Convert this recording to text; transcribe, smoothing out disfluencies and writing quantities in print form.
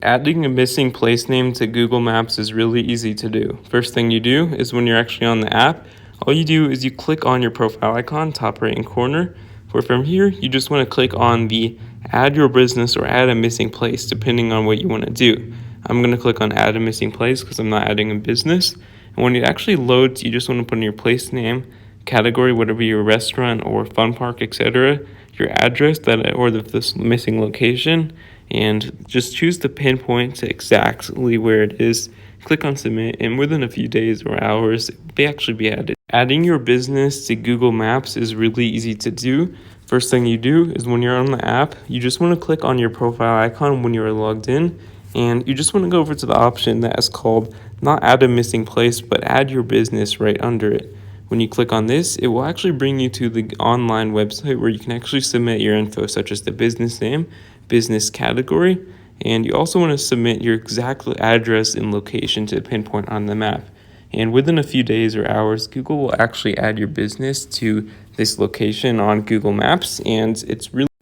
Adding a missing place name to Google Maps is really easy to do. First thing you do is when you're actually on the app, all you do is you click on your profile icon, top right hand corner. From here, you just want to click on the add your business or add a missing place, depending on what you want to do. I'm going to click on add a missing place because I'm not adding a business. And when it actually loads, you just want to put in your place name, category, whatever your restaurant or fun park, etc., your address or this missing location, and just choose to pinpoint to exactly where it is. Click on submit, and within a few days or hours, it may actually be added. Adding your business to Google Maps is really easy to do. First thing you do is when you're on the app, you just want to click on your profile icon when you are logged in, and you just want to go over to the option that is called not add a missing place, but add your business right under it. When you click on this, it will actually bring you to the online website where you can actually submit your info, such as the business name, business category, and you also want to submit your exact address and location to pinpoint on the map. And within a few days or hours, Google will actually add your business to this location on Google Maps, and it's really